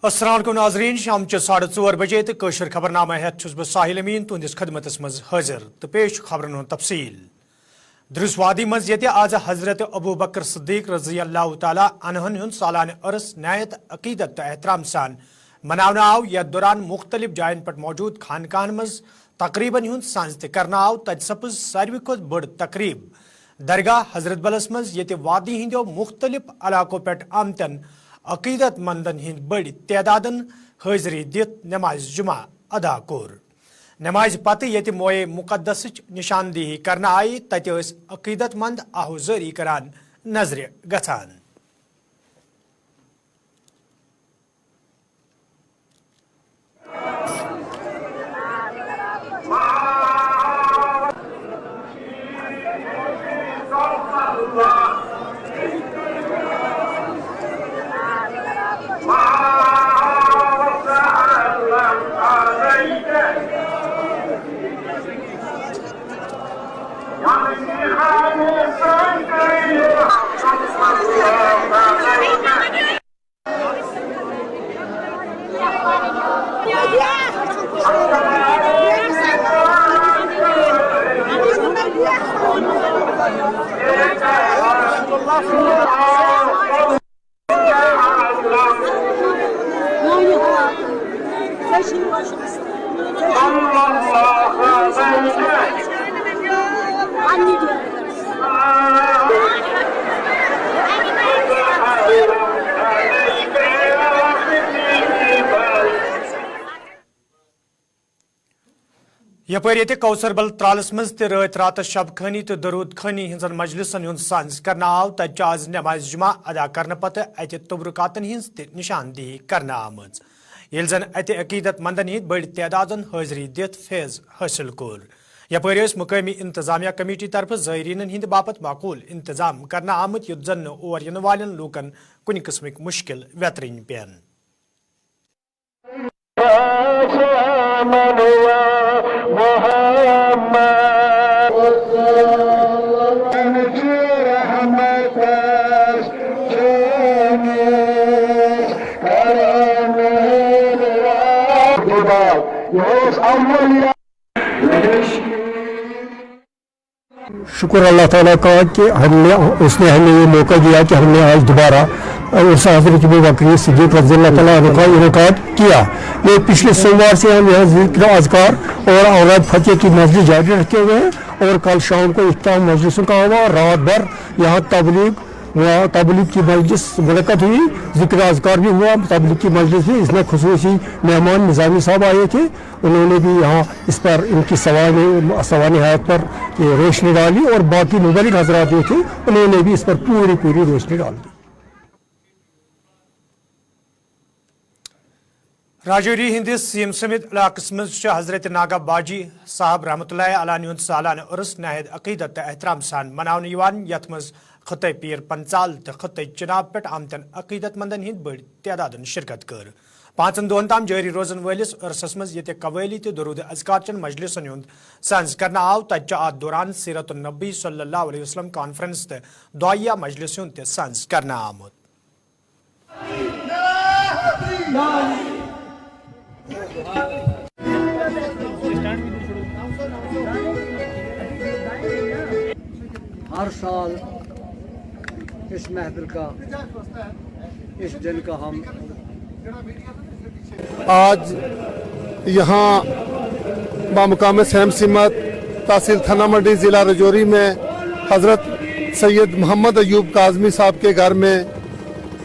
अस्सलाम वालेकुम नाज़रीन शाम 4:30 बजे तो कशर खबरनामा हेत छुस बह साहिल अमीन तुंदिस खदमतस मज हाजिर तो पेश खबरन हुंद तफसील। द्रुसवादी मज ये आज हजरत अबू बकर सिद्दीक रज़ी अल्लाह तआला अन्हुन हुंद सालाना अरस नायत अकीदत तो एहतराम सान मनावना आव। यथ दौरान मुख्तलिफ जायन पर मौजूद खानकान मज तकरीबन हुंद सांझ ते करना आव। तज सपज सारवी खुद बड़ तकरीब दरगाह हजरत बलस मज ये वादी हिंदो मुख्तलिफ इलाकों पे आमतन अकीदत मंदन हिंद बड़ी तादादन हाजरी दित नमाज जुमा अदा कोर। नमाज पत ये मोए मुकद्दस निशानदेही करना आई तत अकीदत मंद आहुजारी करान नजर गछान। यपर ये कौसर बल त्रालस मज रत रात शब खानी तो दरूद खानी हिंसन मजलिसन हुंद सांझ करना आव। तज आज नमाज जुमा अदा करने पत अत तबरुकातन हिंस निशानदेही करना आमज येल जन अत अकीदत मंदन हिंद बड़ तादादन हाजरी दित फैज हासिल कोर। यपर मुकामी इंतजामिया कमेटी तरफ ज़ायरीन हिंद बापत माकूल इंतजाम करना आमत युत जन और इन वालन लूकन कुन किस्मिक मुश्किल वेतरन पेन। शुक्र अल्लाह ताला का कि उसने हमें ये मौका दिया कि हमने आज दोबारा उस हज़रत अबू बकर सिद्दीक रज़ियल्लाहु ताला अन्हु का इनेकाद किया। ये पिछले सोमवार से हम यहाँ ज़िक्र अज़कार और औराद फतेह की मजलिस जारी रखे हुए हैं और कल शाम को इफ्ताह मजलिसों का हुआ। रात भर यहाँ तबलीग की मजलिस मुनक़द हुई, ज़िक्र अज़कार भी हुआ, तबलीग की मजलिस भी। इसमें खुसूसी मेहमान निज़ामी साहब आए थे, उन्होंने भी यहाँ इस पर इनकी सवाने हयात पर रोशनी डाली और बाकी मुबलिग हज़रात जो थे उन्होंने भी इस पर पूरी रोशनी डाल दी। राजौरी हिंदिस सीम समित इलाकस मज हजरत नागा बाजी साहब रहमतुल्लाह अलैहि सालाना उर्स नाहिद अकीदत एहतराम सान मनावन यवान। यथ मज खत्ते पीर पंचाल तो खत्ते चिनाब पे आमतन अकीदत मंदन हिंद बड़ तादादन शिरकत कर। 5 दोहन ताम जारी रोजन वलिस उर्सस मज ये कवैली तो दरूद अज़कार मजलिसन हुंद सांझ करना आव। तज अत दौरान सीरत नबी सल्लल्लाहु अलैहि वसल्लम कॉन्फ्रेंस तो दुआया मजलिस हुंद सांझ करना आमद। हर साल इस महफिल का इस दिन का हम आज यहाँ बामुकाम सहम सिमत तहसील थाना मंडी ज़िला राजौरी में हज़रत सैयद मोहम्मद अयूब काज़मी साहब के घर में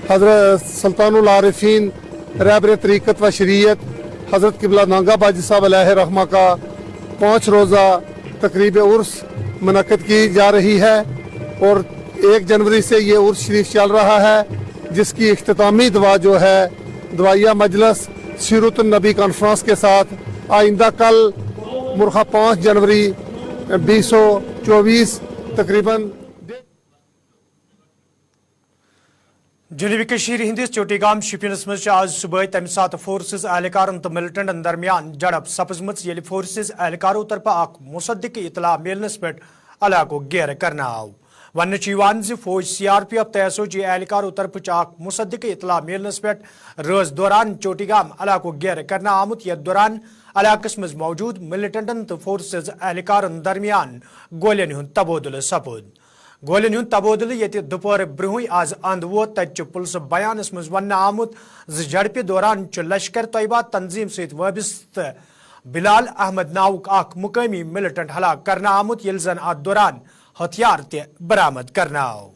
हज़रत सुल्तानुल आरिफीन रहबर तरीक़त व शरीयत हज़रत क़िबला नागा बाजी साहब अलैहि रहमा का 5 रोज़ा तकरीब उर्स मुनक़द की जा रही है और 1 जनवरी से ये उर्स शरीफ चल रहा है, जिसकी इख्तितामी दुआ जो है दुआया मजलिस सीरत नबी कॉन्फ्रेंस के साथ आइंदा कल मुर्खा 5 जनवरी 2024 तकरीबन जनूबी कशीर हिंदिस चोटीगाम शिपियनस मज आज सुबह तम सात फोर्सेस एहलकारन तो मिलिटेंटन दरमियान झड़प सपजमत ये फोर्सेस एहलकारों तरफ अख मुसद्दिक इतला मिलनस पे इलाको घेर करना आव। वन फौज CRPF तो SOG एहलकारों तरफ मुसद्दिक इतला मिलनस पे रज दौरान चोटीगाम इलाको घेर करना आमुत यथ दौरान इलाकस मज मौजूद मिलिटेंटन तो फोर्सेज एहलकारन दरमियान गोलियन हुंद तबोदुल सपुद गोलियन हुंद तबोदुल ये दोपहर ब्रुह आज अंद वोत तत पुलिस बयानस मज वन आमुत झड़प दौरान लश्कर तैयबा तंजीम सहित वाबस्त बिलाल अहमद नाउक अख मुकामी मिलिटेंट हलाक करना आमुत यिल जन अत दौरान हथियार ते बरामद करना आव।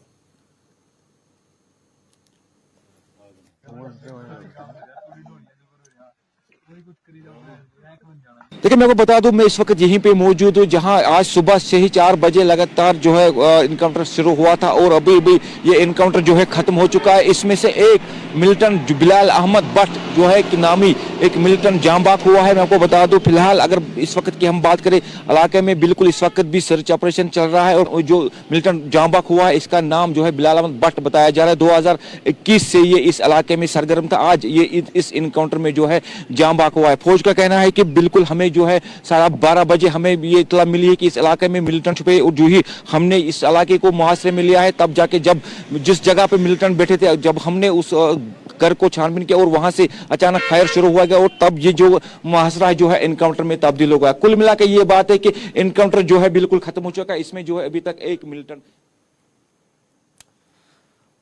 देखिए मैं को बता दूं, मैं इस वक्त यहीं पे मौजूद हूँ जहां आज सुबह से ही 4 बजे लगातार जो है इनकाउंटर शुरू हुआ था और अभी भी ये इनकाउंटर जो है खत्म हो चुका है। इसमें से एक मिलिटेंट बिलाल अहमद भट्ट जो है कि नामी एक मिलिटेंट जाम बाक हुआ है। मैं आपको बता दूं फिलहाल अगर इस वक्त की हम बात करें इलाके में बिल्कुल इस वक्त भी सर्च ऑपरेशन चल रहा है और जो मिलिटेंट जाम बाक हुआ है इसका नाम जो है बिलाल अहमद भट्ट बताया जा रहा है। 2021 से ये इस इलाके में सरगर्म था। आज ये इस इनकाउंटर में जो है जाम बाक हुआ है। फौज का कहना है कि बिल्कुल हमें जो है 12:30 बजे हमें ये इतला मिली है कि इस इलाके में मिलिटेंट छुपे और जो ही हमने इस इलाके को मुहासरे में लिया है तब जाके जब जिस जगह पे मिलिटेंट बैठे थे जब हमने उस घर को छानबीन किया और वहां से अचानक फायर शुरू हुआ गया और तब ये जो मुहासरा जो है इनकाउंटर में तब्दील हो गया। कुल मिलाकर ये बात है कि इनकाउंटर जो है बिल्कुल खत्म हो चुका है। इसमें जो है अभी तक एक मिलिटेंट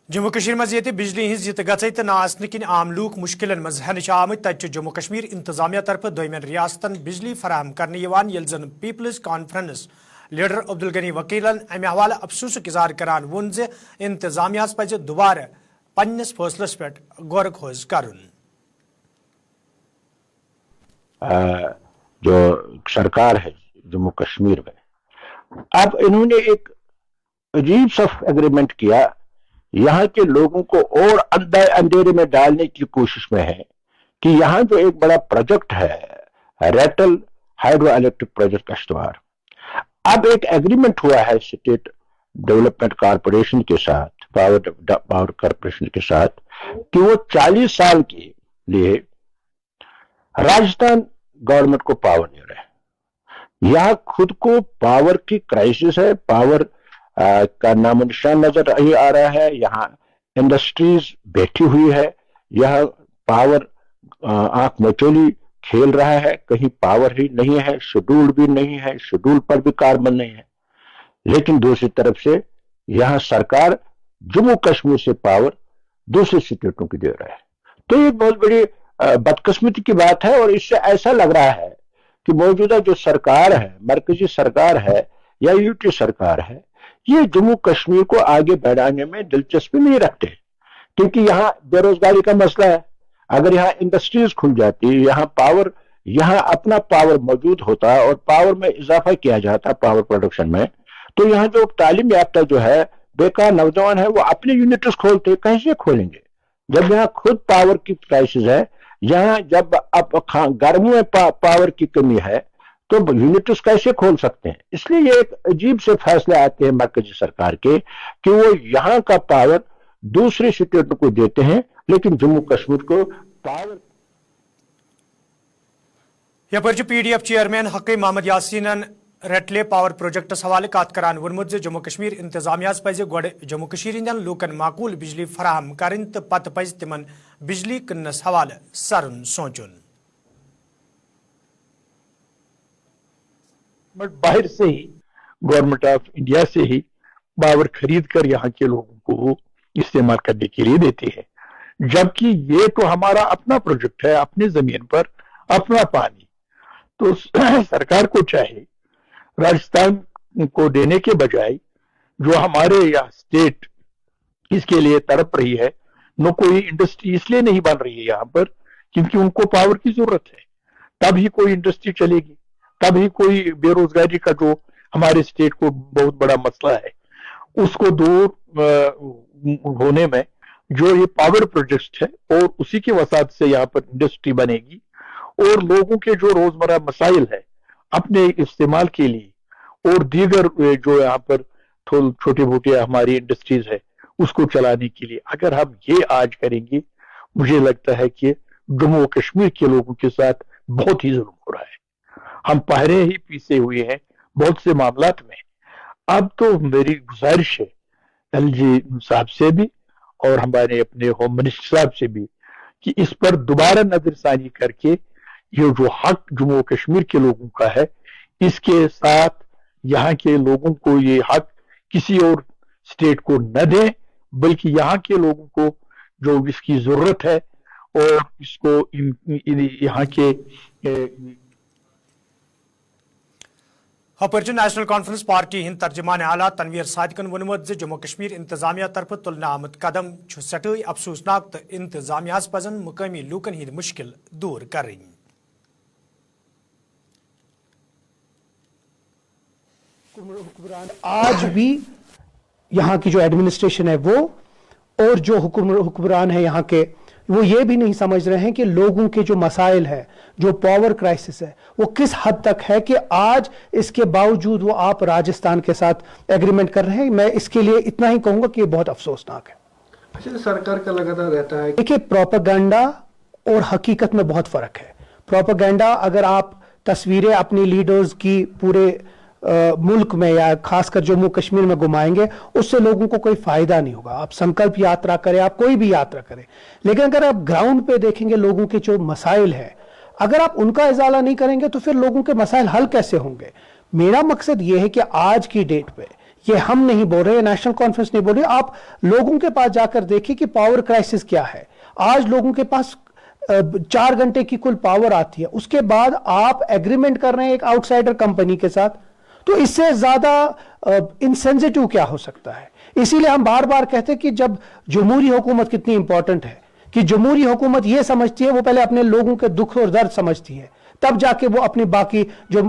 जम्मू कश्मीर मज ये बिजली हिंज यत गई तो ना किन आम लूक मुश्किलन मज हन आमत तत जम्मू कश्मीर इंतजामिया तरफ दोयमन रियासतन बिजली फराहम करने येल जन people's conference leader Abdul Ghani वकीलन अमे हवाले अफसोस इजहार करान वोन जे इंतजामिया पज दोबारा पन्नस फैसलस पे गौर खोज करुन। जो सरकार है जम्मू कश्मीर में अब इन्होंने एक अजीब सा एग्रीमेंट किया, यहाँ के लोगों को और अंधेरे में डालने की कोशिश में है कि यहाँ जो एक बड़ा प्रोजेक्ट है Ratle hydro electric project Kishtwar, अब एक एग्रीमेंट हुआ है स्टेट डेवलपमेंट कॉरपोरेशन के साथ, पावर कॉरपोरेशन के साथ कि वो 40 साल के लिए राजस्थान गवर्नमेंट को पावर दे रहे हैं। यहाँ खुद को पावर की क्राइसिस है, पावर का नामो निशान नजर नहीं आ रहा है। यहाँ इंडस्ट्रीज बैठी हुई है, यह पावर आंख मचोली खेल रहा है, कहीं पावर ही नहीं है, शेड्यूल भी नहीं है, शेड्यूल पर भी कार्बन नहीं है। लेकिन दूसरी तरफ से यहाँ सरकार जम्मू कश्मीर से पावर दूसरे स्टेटों की दे रहा है। तो ये बहुत बड़ी बदकिस्मती की बात है और इससे ऐसा लग रहा है कि मौजूदा जो सरकार है, मरकजी सरकार है या यूटी सरकार है, ये जम्मू कश्मीर को आगे बढ़ाने में दिलचस्पी नहीं रखते, क्योंकि यहाँ बेरोजगारी का मसला है। अगर यहाँ इंडस्ट्रीज खुल जाती, यहाँ अपना पावर मौजूद होता और पावर में इजाफा किया जाता पावर प्रोडक्शन में, तो यहाँ जो तालीम याफ्ता जो है बेकार नौजवान है वो अपने यूनिट्स खोलते, कहीं से खोलेंगे जब यहाँ खुद पावर की क्राइसिस है। यहाँ जब अब गर्मियों में पावर की कमी है तो यूनिट्स कैसे खोल सकते हैं। इसलिए ये एक अजीब से फैसले आते हैं मरकजी सरकार के कि वो यहाँ का पावर दूसरे स्टेटों को देते हैं लेकिन जम्मू कश्मीर को पावर। यपर PDF चेयरमैन हक़ मोहम्मद यासीन रेटले पावर प्रोजेक्टस हवाले कत करान वोनमुत जे जम्मू कश्मीर इंतजामिया पज गोड जम्मू कश्मीर हंदन लूकन माकूल बिजली फराहम करन तो पत पज तिमन बिजली कन्नस हवाले सरन सोचुन। बट बाहर से ही गवर्नमेंट ऑफ इंडिया से ही पावर खरीद कर यहाँ के लोगों को इस्तेमाल करने के लिए देती है, जबकि ये तो हमारा अपना प्रोजेक्ट है, अपनी जमीन पर अपना पानी। तो सरकार को चाहे राजस्थान को देने के बजाय जो हमारे यहाँ स्टेट इसके लिए तड़प रही है, न कोई इंडस्ट्री इसलिए नहीं बन रही है यहाँ पर क्योंकि उनको पावर की जरूरत है, तभी कोई इंडस्ट्री चलेगी, तभी कोई बेरोजगारी का जो हमारे स्टेट को बहुत बड़ा मसला है उसको दूर होने में जो ये पावर प्रोजेक्ट है और उसी के वसात से यहाँ पर इंडस्ट्री बनेगी और लोगों के जो रोजमर्रा मसाइल है अपने इस्तेमाल के लिए और दीगर जो यहाँ पर छोटी मोटी हमारी इंडस्ट्रीज है उसको चलाने के लिए अगर हम ये आज करेंगे, मुझे लगता है कि जम्मू कश्मीर के लोगों के साथ बहुत ही जुल्म हो रहा है। हम पहले ही पीछे हुए हैं बहुत से मामलात में। अब तो मेरी गुजारिश है एलजी साहब से भी और हमारे अपने होम मिनिस्टर साहब से भी कि इस पर दोबारा नजरसानी करके ये जो हक जम्मू कश्मीर के लोगों का है, इसके साथ यहाँ के लोगों को ये हक किसी और स्टेट को न दें, बल्कि यहाँ के लोगों को जो इसकी जरूरत है और इसको यहाँ के हपर नेशनल कॉन्फ्रेंस पार्टी हिंद तर्जमान आला तनवीर सादिकन वोनमुत जम्मू कश्मीर इंतजामिया तरफ तुलना आमद कदम सटई अफसोसनाक तो इंतजामिया पजन मुकामी लूकन हिंद मुश्किल दूर कर आज भी यहाँ की जो एडमिनिस्ट्रेशन है वो और जो हुक्मरान है यहाँ के, वो ये भी नहीं समझ रहे हैं कि लोगों के जो मसाइल है, जो पावर क्राइसिस है, वो किस हद तक है कि आज इसके बावजूद वो आप राजस्थान के साथ एग्रीमेंट कर रहे हैं। मैं इसके लिए इतना ही कहूंगा कि ये बहुत अफसोसनाक है। अच्छा, सरकार का लगातार रहता है। देखिए, प्रोपेगेंडा और हकीकत में बहुत फर्क है। प्रोपेगेंडा, अगर आप तस्वीरें अपनी लीडर्स की पूरे मुल्क में या खासकर जम्मू कश्मीर में घुमाएंगे, उससे लोगों को कोई फायदा नहीं होगा। आप संकल्प यात्रा करें, आप कोई भी यात्रा करें, लेकिन अगर आप ग्राउंड पे देखेंगे लोगों के जो मसाइल है, अगर आप उनका इजाला नहीं करेंगे तो फिर लोगों के मसाइल हल कैसे होंगे। मेरा मकसद यह है कि आज की डेट पे, ये हम नहीं बोल रहे, नेशनल कॉन्फ्रेंस नहीं बोल रही, आप लोगों के पास जाकर देखिए कि पावर क्राइसिस क्या है। आज लोगों के पास 4 घंटे की कुल पावर आती है, उसके बाद आप एग्रीमेंट कर रहे हैं एक आउटसाइडर कंपनी के साथ, तो इससे ज्यादा इनसेंसिटिव क्या हो सकता है। इसीलिए हम बार बार कहते हैं कि जब जमहूरी हुकूमत कितनी इंपॉर्टेंट है, कि जमहूरी हुकूमत ये समझती है, वो पहले अपने लोगों के दुख और दर्द समझती है, तब जाके वो अपनी बाकी जो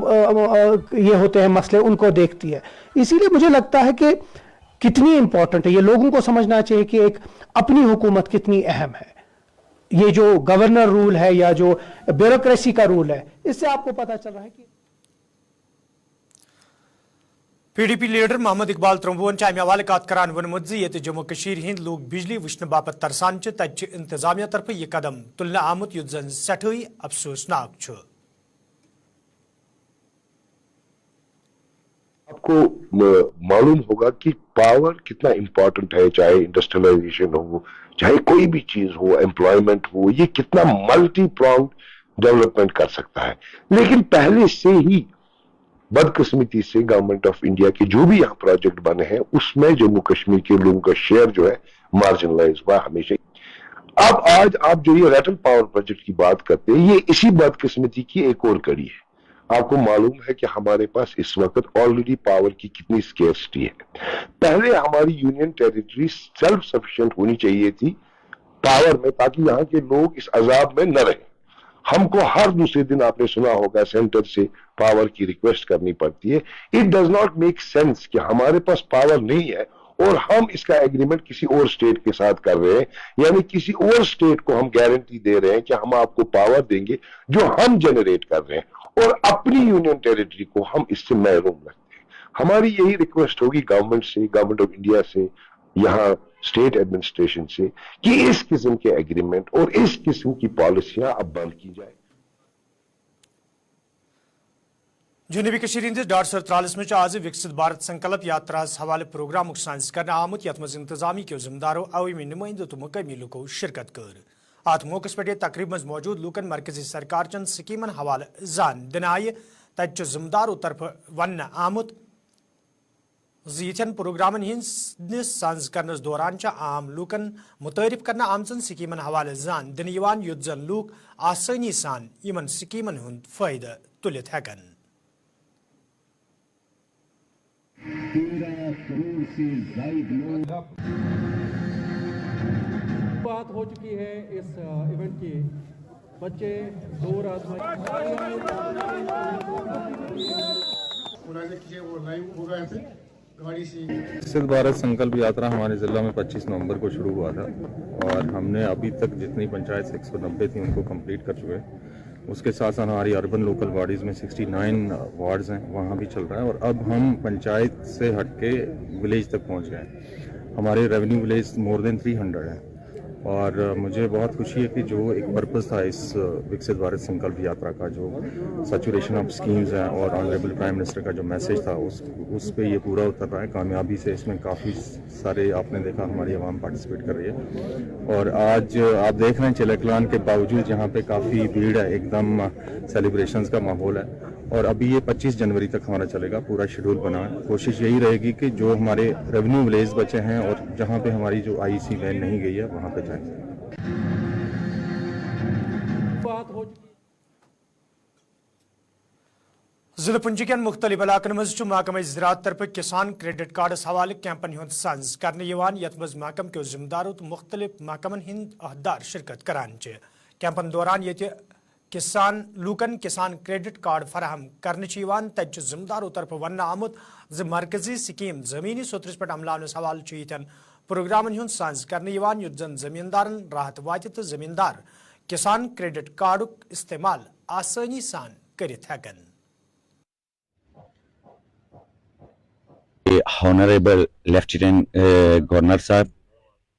ये होते हैं मसले उनको देखती है। इसीलिए मुझे लगता है कि कितनी इंपॉर्टेंट है, ये लोगों को समझना चाहिए कि एक अपनी हुकूमत कितनी अहम है। ये जो गवर्नर रूल है या जो ब्यूरोक्रेसी का रूल है, इससे आपको पता चल रहा है कि PDP लीडर मोहम्मद इकबाल त्रंबोन अमे हवाले कत करान वोनमुत ये जम्मू कश्मीर हिंद लोग बिजली वुचन बापत तरसान तत इंतजामिया तरफ यह कदम तुलना आमुत युत जन सठई अफसोसनाक। आपको मालूम होगा कि पावर कितना इंपॉर्टेंट है, चाहे इंडस्ट्रियलाइजेशन हो, चाहे कोई भी चीज हो, एम्प्लॉयमेंट हो, ये कितना मल्टी प्रॉन्ग डेवलपमेंट कर सकता है। लेकिन पहले से ही बदकिस्मती से गवर्नमेंट ऑफ इंडिया के जो भी यहाँ प्रोजेक्ट बने हैं, उसमें जम्मू कश्मीर के लोगों का शेयर जो है मार्जिनलाइज हुआ हमेशा। अब आज आप जो ये रैटल पावर प्रोजेक्ट की बात करते हैं, ये इसी बदकिस्मती की एक और कड़ी है। आपको मालूम है कि हमारे पास इस वक्त ऑलरेडी पावर की कितनी स्केर्सिटी है। पहले हमारी यूनियन टेरिटरी सेल्फ सफिशिएंट होनी चाहिए थी पावर में, ताकि यहाँ के लोग इस अजाब में न रहे। हमको हर दूसरे दिन, आपने सुना होगा, सेंटर से पावर की रिक्वेस्ट करनी पड़ती है। It does not make sense कि हमारे पास पावर नहीं है और हम इसका एग्रीमेंट किसी और स्टेट के साथ कर रहे हैं, यानी किसी और स्टेट को हम गारंटी दे रहे हैं कि हम आपको पावर देंगे जो हम जनरेट कर रहे हैं, और अपनी यूनियन टेरिटरी को हम इससे महरूम रखते हैं। हमारी यही रिक्वेस्ट होगी गवर्नमेंट से, गवर्नमेंट ऑफ इंडिया से, यहाँ स्टेट एडमिनिस्ट्रेशन से, कि इस किस्म के एग्रीमेंट और इस किस्म की पॉलिसियां अब बंद की जाए। जनूबी कश्मीर हिंदिस 143 में आज विकसित भारत संकल्प यात्रा हवाले प्रोग्राम साज कर आमुत, यथ मज इंतजामी के जिम्मेदारों, अवामी नुमाइंदों तो मुकामी लुको शिरकत कर। अत मौके पे तकरीब मज मौजूद लूकन मरकजी सरकार चन स्कीमन हवाले जान दिन आय। तत जिम्मेदारों तरफ वन आमुत यन प्रोग्रामन हिंदिस साज करनस दौरान आम लूकन मुतारिफ करना आमचन स्कीमन हवाले जान दिन युत जन लूक आसानी सान यमन स्कीमन हुंद फायदा तुलित हेकन। 13 करोड़ से ज्यादा बात हो चुकी है इस इवेंट की। बच्चे दो रात विकसित भारत संकल्प यात्रा हमारे ज़िला में 25 नवंबर को शुरू हुआ था और हमने अभी तक जितनी पंचायत 190 थी उनको कंप्लीट कर चुके हैं। उसके साथ साथ हमारी अर्बन लोकल बॉडीज़ में 69 वार्ड्स हैं, वहाँ भी चल रहा है। और अब हम पंचायत से हट के विलेज तक पहुँच गए हैं। हमारे रेवेन्यू विलेज मोर देन 300 हैं और मुझे बहुत खुशी है कि जो एक पर्पस था इस विकसित भारत संकल्प यात्रा का, जो सैचुरेशन ऑफ स्कीम्स हैं और ऑनरेबल प्राइम मिनिस्टर का जो मैसेज था उस पे ये पूरा उतर रहा है कामयाबी से। इसमें काफ़ी सारे आपने देखा हमारी आवाम पार्टिसिपेट कर रही है और आज आप देख रहे हैं चिलकलान के बावजूद यहाँ पे काफ़ी भीड़ है, एकदम सेलिब्रेशंस का माहौल है। और अभी ये 25 जनवरी तक हमारा चलेगा, पूरा शेड्यूल बना है। कोशिश यही रहेगी कि जो हमारे रेवेन्यू विलेज बचे हैं और जहाँ पे हमारी जो आईसी वैन नहीं गई है वहाँ पे जाएं। जिला पुंछ कन मुख्तलिफ इलाकन मज महकमा ज़राअत तरफ किसान क्रेडिट कार्डस हवाले कैंपन हुंद संज करने यत मज महकम के जिम्मेदारों तो मुख्तलिफ महकमन हिंद अहदार शिरकत करान कैंपन दौरान ये किसान लूकन किसान क्रेडिट कार्ड फराहम करने तत जिम्मेदारों तरफ वन आमुत मरकजी स्कीम जमीनी सोतरस पे अमलानस हवाले यन प्रोग्रामन हुंद संज करने युत जन जमींदारन राहत वात तो जमींदार किसान क्रेडिट कार्डुक इस्तेमाल आसानी सान करित हेकन। ऑनरेबल लेफ्टिनेंट गवर्नर साहब,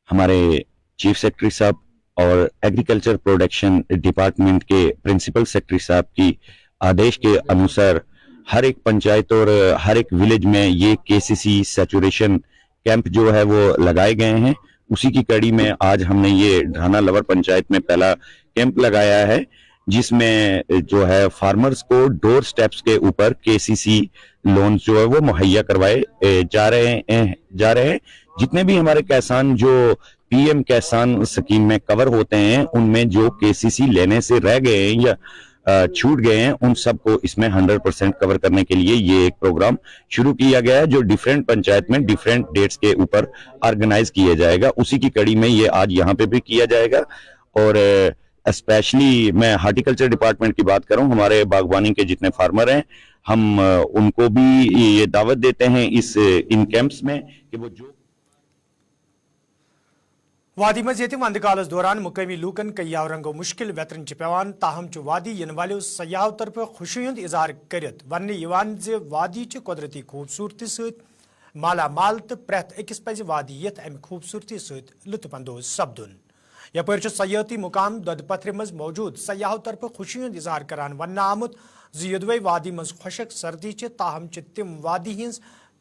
हमारे चीफ सेक्रेटरी साहब और एग्रीकल्चर प्रोडक्शन डिपार्टमेंट के प्रिंसिपल सेक्रेटरी साहब की आदेश के अनुसार हर एक पंचायत और हर एक विलेज में ये केसीसी सैचुरेशन कैंप जो है वो लगाए गए हैं। उसी की कड़ी में आज हमने ये ढाना लवर पंचायत में पहला कैंप लगाया है, जिसमें जो है फार्मर्स को डोर स्टेप्स के ऊपर केसीसी लोन जो है वो मुहैया करवाए जा रहे हैं। जितने भी हमारे किसान जो पीएम किसान स्कीम में कवर होते हैं, उनमें जो केसीसी लेने से रह गए हैं या छूट गए हैं, उन सबको इसमें 100% कवर करने के लिए ये एक प्रोग्राम शुरू किया गया है, जो डिफरेंट पंचायत में डिफरेंट डेट्स के ऊपर ऑर्गेनाइज किया जाएगा। उसी की कड़ी में ये आज यहाँ पे भी किया जाएगा। और स्पेशली मैं हार्टिकल्चर डिपार्टमेंट की बात करूं, हमारे बागवानी के जितने फार्मर हैं, हम उनको भी ये दावत देते हैं इन कैंप्स में कि वो जो वादी मज ये वंद कालस दौरान मुकामी लूकन कई रंगो मुश्किल वेतरन पेवान, ताहम वादी इन वालों सयाहों तरफ खुशी हुंद इजहार करित वन वादी कुदरती खूबसूरती सत माला माल तो प्रेथ अकिस पज वादी ये अमि खूबसूरती सत लुत्फ अंदोज सपदुन। यपर सयाहती मुकाम ददपथर मज मौजूद सयाहों तरफ खुशी हुंद इजहार करान वन आमुत जुदवे वादी मज खुशक सर्दी ताहम तिम वादी हिंस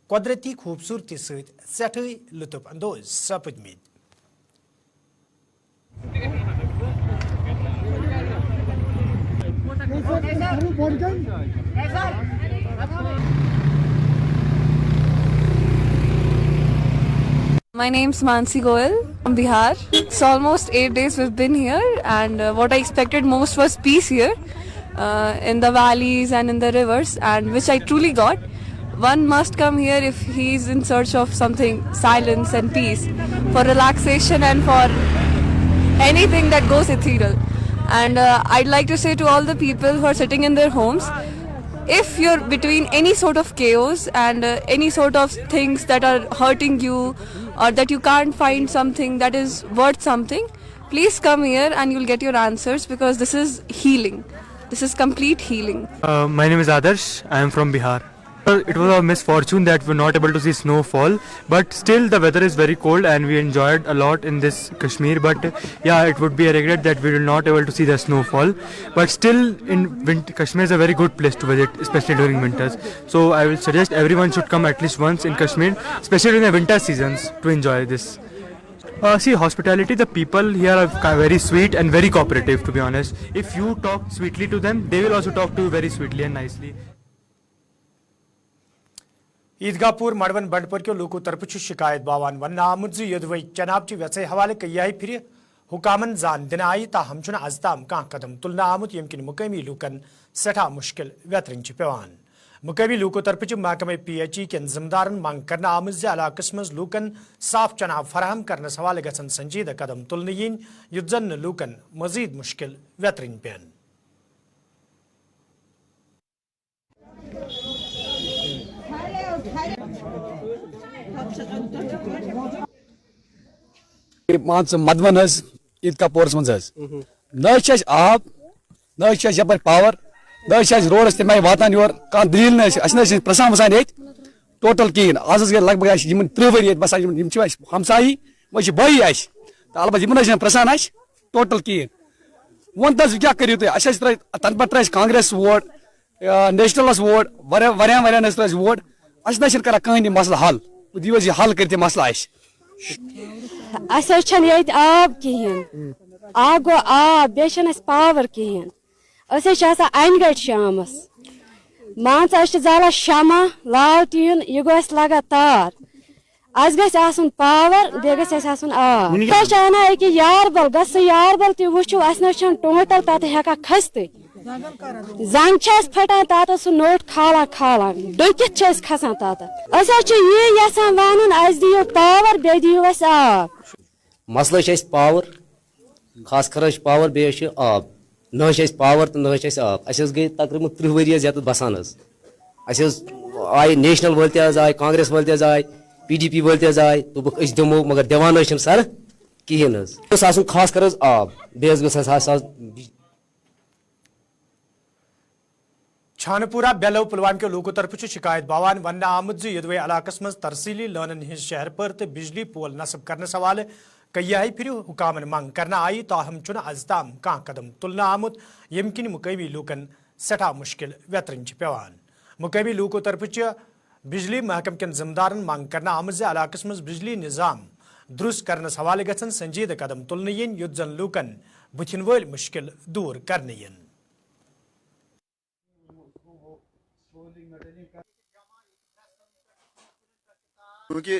कुदरती खूबसूरती सत सठे लुत्फ अंदोज सपदमित। My name's Mansi Goyal from Bihar. It's almost 8 days we've been here, and what I expected most was peace here in the valleys and in the rivers, and which I truly got. One must come here if he's in search of something, silence and peace, for relaxation and for anything that goes ethereal. And I'd like to say to all the people who are sitting in their homes, if you're between any sort of chaos and any sort of things that are hurting you, or that you can't find something that is worth something, please come here and you'll get your answers, because this is healing. This is complete healing. My name is Adarsh. I am from Bihar. It was a misfortune that we were not able to see snowfall, but still the weather is very cold and we enjoyed a lot in this Kashmir. But yeah, it would be a regret that we were not able to see the snowfall. But still, Kashmir is a very good place to visit, especially during winters. So I will suggest everyone should come at least once in Kashmir, especially during the winter seasons, to enjoy this. See, hospitality, the people here are very sweet and very cooperative, to be honest. If you talk sweetly to them, they will also talk to you very sweetly and nicely. ईदगाहपुर Marwan बंडपुर के लोगों तरफ शिकायत बावान one आमुद यदवई Chenab वेसे हवाले कई फिर हुकामन जान दिन आई ताहम अजताम कह कदम तुलना आमुत यमकिन मुकामी लूकन सठा मुश्किल वेतरन पेवान। मुकामी लूकों तरफ महकमे PHE के जिम्मेदारन मांग करना आमुद इलाकस मज लूकन साफ चनाब फराहम करने हवाले गसन संजीदा कदम तुलन यीन युत जन लूकन मजीद मुश्किल वेतरन पेन। मदवन ईदगाह पोरस मज न आब न यप पावर न रोडस तमें वातान योर कह दलील न प्रसान वसान ये टोटल कहें आज गई लग भग 30 वरी बसान हमसाई वो बाई تو البتہ یہ پرسان اس ٹوٹل کہین ون تس کیا کرو تھی اہس تن پہ ترس کانگریس ووٹ نیشنلس ووٹ ورین ترس ووٹ اس نا کران کہین مسئلہ حل دیو یہ حل کرتے مسئلہ اس یت آب کہین آب گو آب بیس پاور کہین اس ان گٹ شامس مان زالان شمع لالٹین یہ گوس لگا تار اس گھس آسن پاور بیٚیہِ گژھِ آسن آب انا أکہِ یاربل گژھو یاربل تہِ وٕچھو اس نا ٹوٹل تت ہیکان کھستے زنگ پھٹان تت سُہ نوٚٹ کھالان ڈُکِتھ کھسان تت یہ یژھان ونُن اس دِیو پاور بیٚیہِ دِیو اس آب مسئلہ چھ پاور خاص کر پاور بیٚیہِ آب نہ پاور تو نہ آب اس گئی تقریباً 30 ؤری یت بسان اس آئی نیشنل ول تہ آئی کانگریس ول تہ آئی پی ڈی پی ول تہ آئی دوپک اس دمو مگر دِوان سر کہین آسن خاص کر آب بیٚیہِ چھانہ پورہ بیلو پلوامہ کے لوکو طرف شکایت باوان ون آمت یدوے علاقس مز ترسیلی لانن ہز شہر پر تو بجلی پول نصب کرنے حوالہ کئی پھر حکامن منگ کرنا آئی تاہم چھ از تام کان قدم تلنا آمت یم کن مقامی لوکن سٹھا مشکل ویترن پیوان مقامی لوکو طرف بجلی محکم کن ذمہ دارن منگ کرنا آمت علاقس مز بجلی نظام درست کرنس حوالہ گھن سنجیدہ قدم تلن ین یت زن لوکن بتھن ول مشکل دور کرنے ین کیونکہ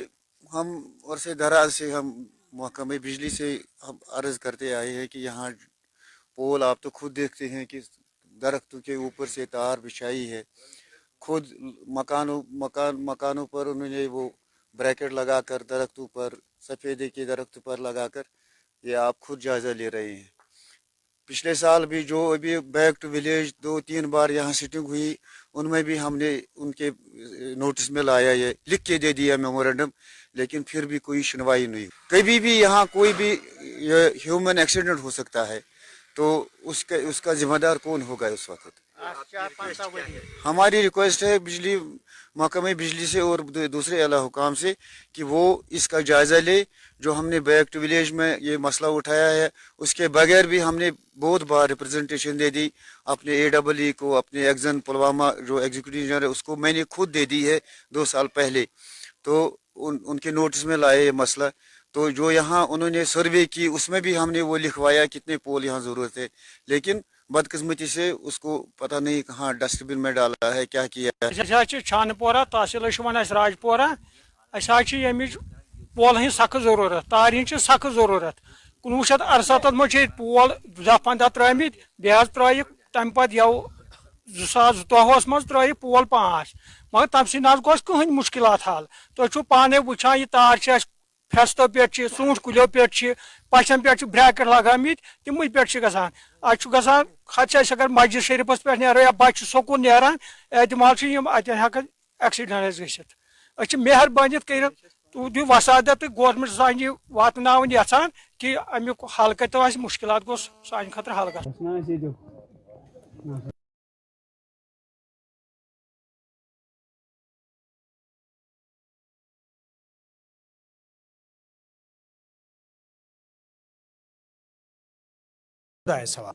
ہم اور سے دراز سے ہم محکمہ بجلی سے ہم عرض کرتے آئے ہیں کہ یہاں پول آپ تو خود دیکھتے ہیں کہ درختوں کے اوپر سے تار بچھائی ہے خود مکانوں پر انہوں نے وہ بریکٹ لگا کر درختوں پر سفیدے کے درخت پر لگا کر یہ آپ خود جائزہ لے رہے ہیں پچھلے سال بھی جو ابھی بیک ٹو ولیج 2-3 بار یہاں سٹنگ ہوئی ان میں بھی ہم نے ان کے نوٹس میں لایا یہ لکھ کے دے دیا میمورنڈم لیکن پھر بھی کوئی سنوائی نہیں کبھی بھی یہاں کوئی بھی ہیومن ایکسیڈنٹ ہو سکتا ہے تو اس کا ذمہ دار کون ہوگا اس وقت ہماری ریکویسٹ ہے بجلی محکمہ بجلی سے اور دوسرے اعلیٰ حکام سے کہ وہ اس کا جائزہ لے جو ہم نے بیک ٹو ولیج میں یہ مسئلہ اٹھایا ہے اس کے بغیر بھی ہم نے بہت بار ریپرزنٹیشن دے دی اپنے AEE کو اپنے ایگزن پلوامہ جو ایگزیکٹو انجینئر ہے اس کو میں نے خود دے دی ہے 2 سال پہلے تو ان کے نوٹس میں لائے یہ مسئلہ تو جو یہاں انہوں نے سروے کی اس میں بھی ہم نے وہ لکھوایا کتنے پول یہاں ضرورت ہے لیکن بدقسمتی سے اس کو پتہ نہیں کہاں ڈسٹ بن میں ڈالا ہے کیا کیا ہے چھانہ پورہ تحصیل راج پورہ یمچ پول ہن سخت ضرورت تار ہن سخت ضرورت 1968 مجھ پول 10-15 ترامت بیس ترائ تمہ پتہ یو 2014 مز ترائ پول 5 مگر تم سی نہ گوس کہین مشکلات حل تھی پانے وچان یہ تار فیستو پہ ژوٗنٛٹھۍ کُلیو پہ پچھن پہ بریکٹ لگامت تمے پہ گژھان اتھ گژھان خدشہ اگر مسجد شریفس پہ نیرو یا بچہ سکوٗل نیران احتمال اتن ہیکن ایکسیڈنٹ گژھِتھ أسۍ چھِ مہربٲنی کٔرِتھ تُہۍ دِیِو وسادت تہٕ گورمنٹ سان یہِ واتناوٕنۍ یژھان کہ امیُک حل کتو آسہِ مشکلات گوٚژھ سانہِ خٲطرٕ حل گژھُن سوال